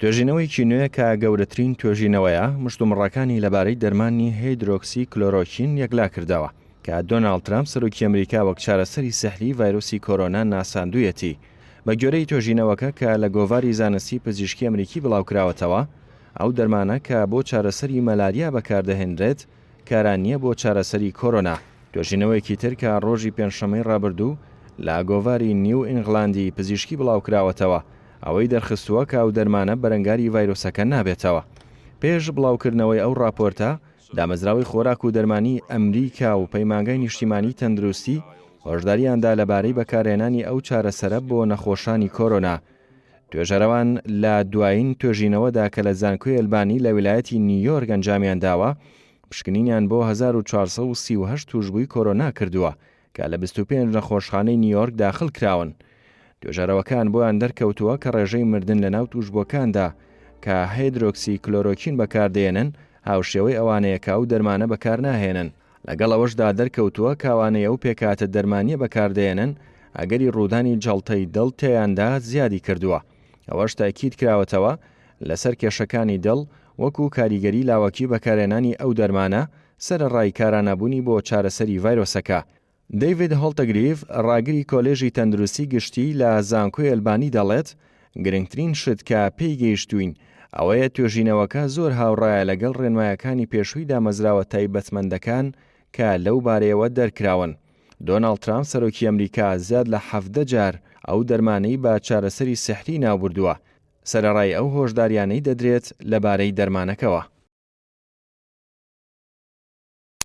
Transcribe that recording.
توێژینەوەیکی نوێ کە گەورەترین توێژینەوەیە مشتومڕەکانی لەبارەی دەرمانی هیدرۆکسی کلۆرۆکین یەکلا کردەوە کە دۆناڵد ترامپ سەرۆکی ئەمریکا وەک چارەسەری سەحلی ڤایرۆسی کۆرۆنا ناساندوویەتی بە گوێرەی توێژینەوەکە کە لە گۆڤاری زانستی پزیشکی ئەمریکی بڵاوکراوەتەوە. ئەو دەرمانە کە بۆ چارەسەری مەلاریا بەکاردەهێنرێت کاران نییە بۆ چارەسەری کۆرۆنا. توێژینەوەیەکی تر کە ڕۆژی پێنجشەمەی ڕابردوو لە گۆڤاری نیو ئینگڵاندی پزیشکی بڵاوکراوەتەوە ئەوەی دەرخستووە کە ئەو دەرمانە بەرەنگاری ڤایرۆسەکە نابێتەوە. پێش بڵاوکردنەوەی ئەو راپۆرتە دامەزراوەی خۆراک و دەرمانی ئەمریکا و پەیمانگای نیشتیمانی تەندروستی هۆشداریاندا لەبارەی بەکارهێنانی ئەو چارەسەرە بۆ نەخۆشانی کۆرۆنا. توێژەرەوان لە دوایین توێژینەوەدا کە لە زانکۆی ئەلبانی لە ویلایەتی نیویۆرک ئەنجامیان داوە پشکنینیان بۆ 1438 توشبووی کۆرۆنا کردووە کە لە 25 نەخۆشخانەی نیویۆرک داخل کراون. توێژەرەوەکان بۆیان دەرکەوتووە کە ڕێژەی مردن لە ناو توشبووەکاندا کە هیدرۆکسی کلۆرۆکین بەکاردێنن هاوشێوەی ئەوانەیە کە ئەو دەرمانە بەکار ناهێنن. لەگەڵ ئەوەشدا دەرکەوتووە کاوانەیە و پێکاتە دەرمانیە بەکاردێنن ئەگەری ڕوودانی جەڵتەی دڵ تێیاندا زیادی کردووە. ئەوەش تاکید کراوەتەوە لەسەر کێشەکانی دڵ وەکو کاریگەری لاوەکی بەکارهێنانی ئەو دەرمانە سەرەڕای کارانەبوونی بۆ چارەسەری ڤایرۆسەکە. دەیڤید هۆڵتەگریف ڕاگری کۆلێژی تەندروستی گشتی لە زانکۆی ئەلبانی دەڵێت گرنگترین شت کە پێی گەیشتوین ئەوەیە توێژینەوەکە زۆر هاوڕایە لەگەڵ ڕێنمایەکانی پێشووی دامەزراوە تایبەتمەندەکان کە لەو بارەیەوە دەرکراون. دۆناڵد ترامپ سەرۆکی ئەمریکا زیاد لە 17 جار ئەو دەرمانەی با چارەسەری سحری ناوبردووە. سەرەڕای ئەو هۆشداریانەی دەدرێت لەبارەی دەرمانەکەوە.